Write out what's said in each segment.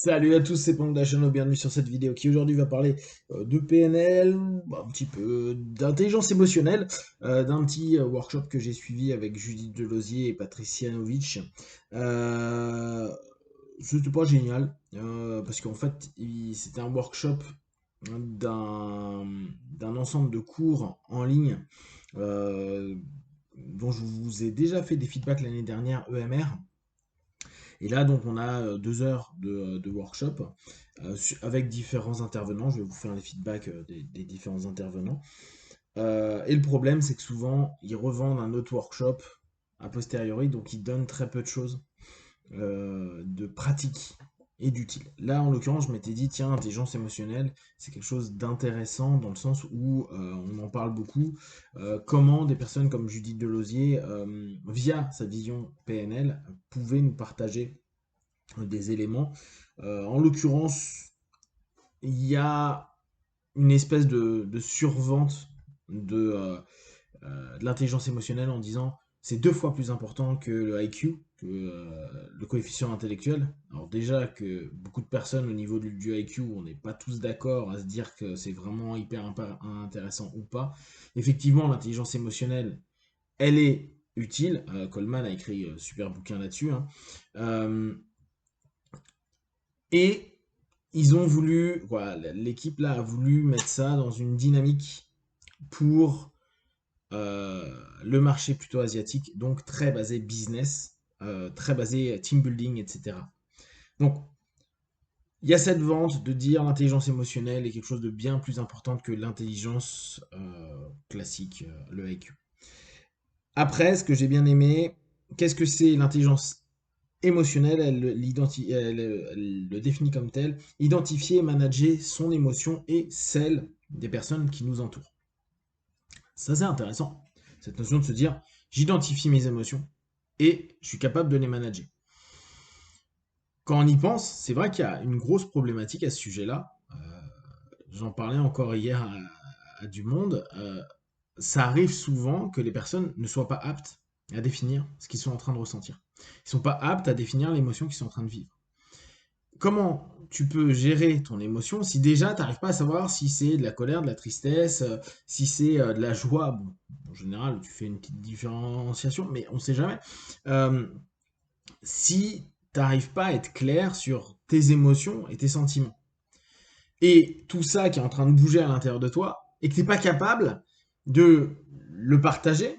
Salut à tous, c'est Panda Channel, bienvenue sur cette vidéo qui aujourd'hui va parler de PNL, un petit peu d'intelligence émotionnelle, d'un petit workshop que j'ai suivi avec Judith Delosier et Patricia Novic. Euh, C'était pas génial, parce qu'en fait, c'était un workshop d'un d'un ensemble de cours en ligne euh, dont je vous ai déjà fait des feedbacks l'année dernière, EMR. Et là, donc, on a 2 heures de workshop avec différents intervenants. Je vais vous faire les feedbacks des différents intervenants. Et le problème, c'est que souvent, ils revendent un autre workshop a posteriori, donc ils donnent très peu de choses de pratique et d'utile. Là, en l'occurrence, je m'étais dit, tiens, intelligence émotionnelle, c'est quelque chose d'intéressant dans le sens où on en parle beaucoup. Comment des personnes comme Judith Delosier, via sa vision PNL, pouvaient nous partager des éléments. En l'occurrence, il y a une espèce de survente de l'intelligence émotionnelle en disant c'est 2 fois plus important que le IQ, que le coefficient intellectuel. Alors déjà que beaucoup de personnes au niveau du IQ, on n'est pas tous d'accord à se dire que c'est vraiment hyper intéressant ou pas. Effectivement, l'intelligence émotionnelle, elle est utile. Coleman a écrit un super bouquin là-dessus. Hein. Euh, Et ils ont voulu, voilà, l'équipe là a voulu mettre ça dans une dynamique pour le marché plutôt asiatique, donc très basé business, très basé team building, etc. Donc, il y a cette vente de dire l'intelligence émotionnelle est quelque chose de bien plus important que l'intelligence classique, le IQ. Après, ce que j'ai bien aimé, qu'est-ce que c'est l'intelligence émotionnelle, elle le définit comme tel, identifier et manager son émotion et celle des personnes qui nous entourent. Ça, c'est intéressant. Cette notion de se dire, j'identifie mes émotions et je suis capable de les manager. Quand on y pense, c'est vrai qu'il y a une grosse problématique à ce sujet-là. J'en parlais encore hier à du monde. Ça arrive souvent que les personnes ne soient pas aptes à définir ce qu'ils sont en train de ressentir. Ils ne sont pas aptes à définir l'émotion qu'ils sont en train de vivre. Comment tu peux gérer ton émotion si déjà tu n'arrives pas à savoir si c'est de la colère, de la tristesse, si c'est de la joie. Bon, en général, tu fais une petite différenciation, mais on ne sait jamais. Euh, Si tu n'arrives pas à être clair sur tes émotions et tes sentiments, et tout ça qui est en train de bouger à l'intérieur de toi, et que tu n'es pas capable de le partager,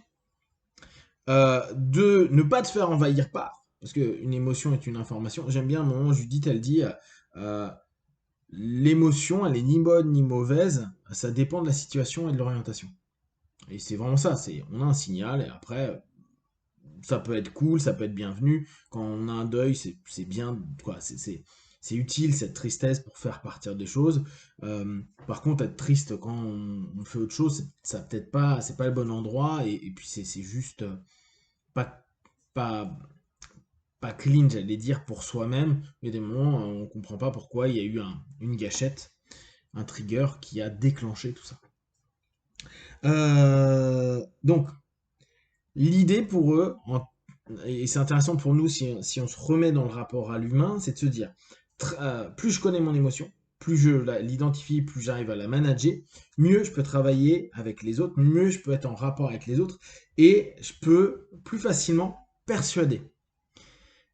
de ne pas te faire envahir par, parce qu'une émotion est une information. J'aime bien le moment où Judith, elle dit euh, l'émotion, elle est ni bonne ni mauvaise, ça dépend de la situation et de l'orientation. Et c'est vraiment ça, c'est on a un signal et après ça peut être cool, ça peut être bienvenu. Quand on a un deuil, c'est bien, quoi, c'est utile cette tristesse pour faire partir des choses. Par contre, être triste quand on fait autre chose, ça peut-être pas, c'est pas le bon endroit et puis c'est juste pas, pas, pas clean, j'allais dire, pour soi-même. Il y a des moments, on comprend pas pourquoi il y a eu une gâchette, un trigger qui a déclenché tout ça. Donc, l'idée pour eux, et c'est intéressant pour nous si on se remet dans le rapport à l'humain, c'est de se dire, plus je connais mon émotion, plus je l'identifie, plus j'arrive à la manager, mieux je peux travailler avec les autres, mieux je peux être en rapport avec les autres, et je peux plus facilement persuader.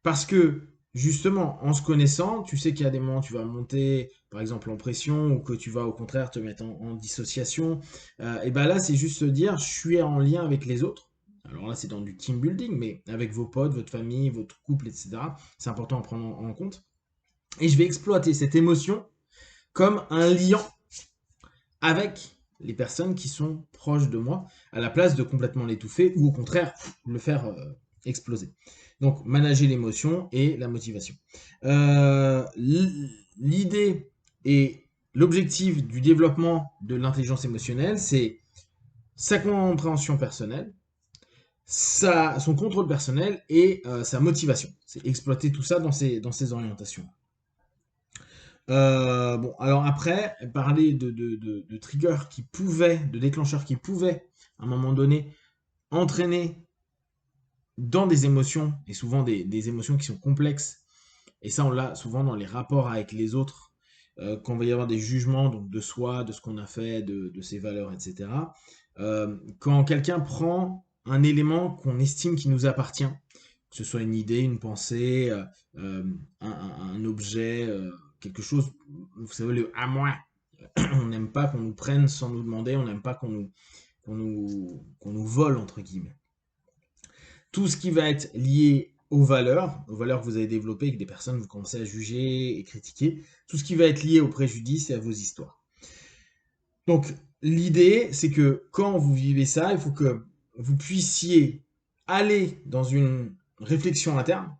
Parce que justement, en se connaissant, tu sais qu'il y a des moments où tu vas monter, par exemple, en pression, ou que tu vas au contraire te mettre en dissociation. Et ben là, c'est juste se dire, je suis en lien avec les autres. Alors là, c'est dans du team building, mais avec vos potes, votre famille, votre couple, etc. C'est important à prendre en compte. Et je vais exploiter cette émotion comme un lien avec les personnes qui sont proches de moi, à la place de complètement l'étouffer ou au contraire le faire exploser. Donc, manager l'émotion et la motivation. L'idée et l'objectif du développement de l'intelligence émotionnelle, c'est sa compréhension personnelle, son contrôle personnel et sa motivation. C'est exploiter tout ça dans ses orientations. Bon, alors après, parler de triggers qui pouvaient, de déclencheurs qui pouvaient, à un moment donné, entraîner dans des émotions, et souvent des émotions qui sont complexes, et ça on l'a souvent dans les rapports avec les autres, quand il va y avoir des jugements donc de soi, de ce qu'on a fait, de ses valeurs, etc. Quand quelqu'un prend un élément qu'on estime qui nous appartient, que ce soit une idée, une pensée, un objet, quelque chose, vous savez, le à moi, on n'aime pas qu'on nous prenne sans nous demander, on n'aime pas qu'on nous vole, entre guillemets. Tout ce qui va être lié aux valeurs que vous avez développées, que des personnes vous commencez à juger et critiquer, tout ce qui va être lié aux préjudices et à vos histoires. Donc, l'idée, c'est que quand vous vivez ça, il faut que vous puissiez aller dans une réflexion interne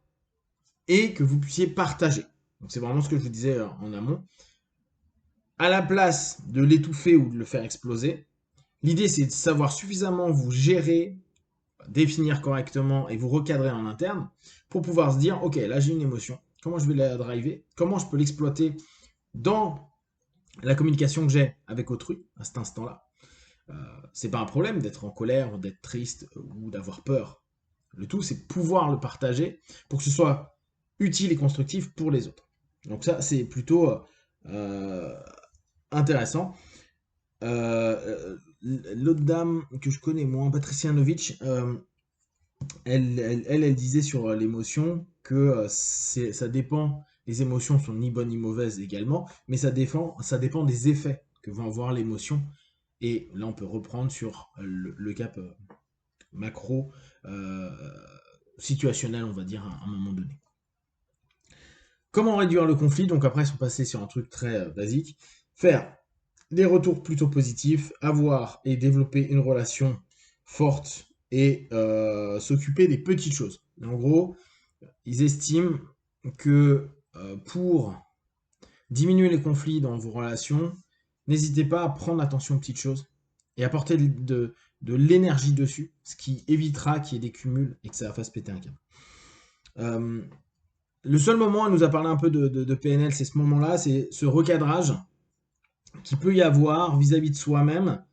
et que vous puissiez partager. Donc, c'est vraiment ce que je vous disais en amont. À la place de l'étouffer ou de le faire exploser, l'idée, c'est de savoir suffisamment vous gérer, définir correctement et vous recadrer en interne pour pouvoir se dire, ok, là j'ai une émotion, comment je vais la driver, comment je peux l'exploiter dans la communication que j'ai avec autrui à cet instant-là. C'est pas un problème d'être en colère, d'être triste ou d'avoir peur. Le tout, c'est pouvoir le partager pour que ce soit utile et constructif pour les autres. Donc ça, c'est plutôt intéressant. L'autre dame que je connais moins, Patricia Novic, elle disait sur l'émotion que ça dépend, les émotions sont ni bonnes ni mauvaises également, mais ça dépend des effets que va avoir l'émotion. Et là, on peut reprendre sur le cap macro, situationnel, on va dire, à un moment donné. Comment réduire le conflit? Donc après, ils sont passés sur un truc très basique. Faire des retours plutôt positifs, avoir et développer une relation forte et s'occuper des petites choses. En gros, ils estiment que pour diminuer les conflits dans vos relations, n'hésitez pas à prendre attention aux petites choses et apporter de l'énergie dessus, ce qui évitera qu'il y ait des cumuls et que ça fasse péter un câble. Le seul moment où elle nous a parlé un peu de PNL, c'est ce moment-là, c'est ce recadrage qu'il peut y avoir vis-à-vis de soi-même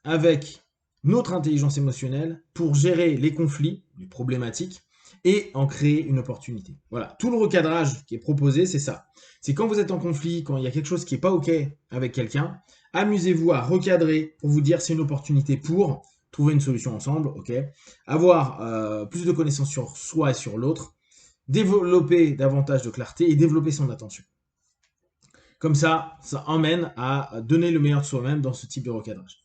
avec notre intelligence émotionnelle pour gérer les conflits, les problématiques, et en créer une opportunité. Voilà, tout le recadrage qui est proposé, c'est ça. C'est quand vous êtes en conflit, quand il y a quelque chose qui n'est pas OK avec quelqu'un, amusez-vous à recadrer pour vous dire c'est une opportunité pour trouver une solution ensemble, OK. Avoir plus de connaissances sur soi et sur l'autre, développer davantage de clarté et développer son attention. Comme ça emmène à donner le meilleur de soi-même dans ce type de recadrage.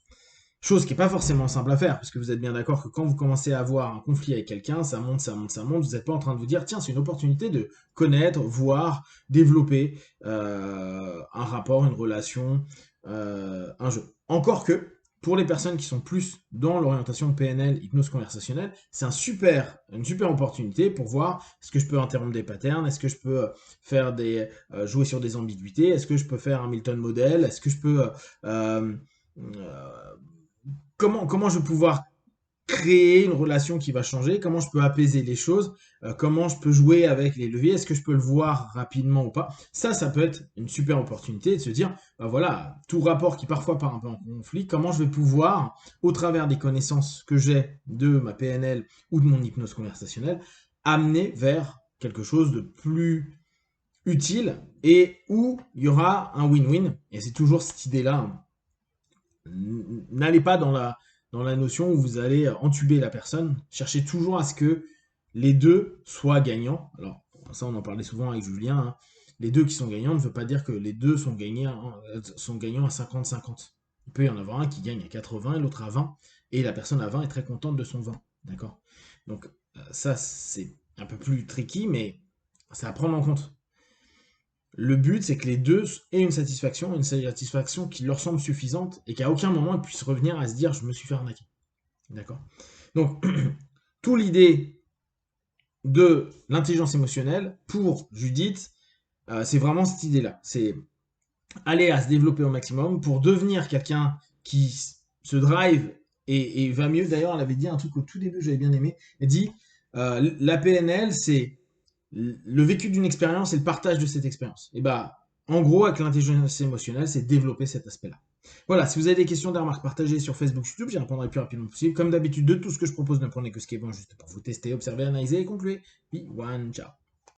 Chose qui n'est pas forcément simple à faire, parce que vous êtes bien d'accord que quand vous commencez à avoir un conflit avec quelqu'un, ça monte, ça monte, ça monte, vous n'êtes pas en train de vous dire, tiens, c'est une opportunité de connaître, voir, développer un rapport, une relation, un jeu. Encore que, pour les personnes qui sont plus dans l'orientation PNL, hypnose conversationnelle, c'est une super opportunité pour voir est-ce que je peux interrompre des patterns, est-ce que je peux faire jouer sur des ambiguïtés, est-ce que je peux faire un Milton model, est-ce que je peux comment je vais pouvoir créer une relation qui va changer, comment je peux apaiser les choses, comment je peux jouer avec les leviers, est-ce que je peux le voir rapidement ou pas. Ça peut être une super opportunité de se dire, bah voilà, tout rapport qui parfois part un peu en conflit, comment je vais pouvoir, au travers des connaissances que j'ai de ma PNL ou de mon hypnose conversationnelle, amener vers quelque chose de plus utile et où il y aura un win-win. Et c'est toujours cette idée-là. N'allez pas dans la notion où vous allez entuber la personne. Cherchez toujours à ce que les deux soient gagnants. Alors, ça, on en parlait souvent avec Julien. Hein. Les deux qui sont gagnants ne veut pas dire que les deux sont gagnants à 50-50. Il peut y en avoir un qui gagne à 80 et l'autre à 20. Et la personne à 20 est très contente de son 20. D'accord? Donc, ça, c'est un peu plus tricky, mais c'est à prendre en compte. Le but, c'est que les deux aient une satisfaction qui leur semble suffisante et qu'à aucun moment ils puissent revenir à se dire je me suis fait arnaquer. D'accord? Donc, toute l'idée de l'intelligence émotionnelle pour Judith, c'est vraiment cette idée-là. C'est aller à se développer au maximum pour devenir quelqu'un qui se drive et va mieux. D'ailleurs, elle avait dit un truc au tout début, j'avais bien aimé. Elle dit la PNL, c'est le vécu d'une expérience et le partage de cette expérience. Et bah, en gros, avec l'intelligence émotionnelle, c'est développer cet aspect-là. Voilà, si vous avez des questions, des remarques, partagées sur Facebook, YouTube, j'y répondrai le plus rapidement possible. Comme d'habitude, de tout ce que je propose, ne prenez que ce qui est bon juste pour vous tester, observer, analyser et conclure. Puis, one, ciao.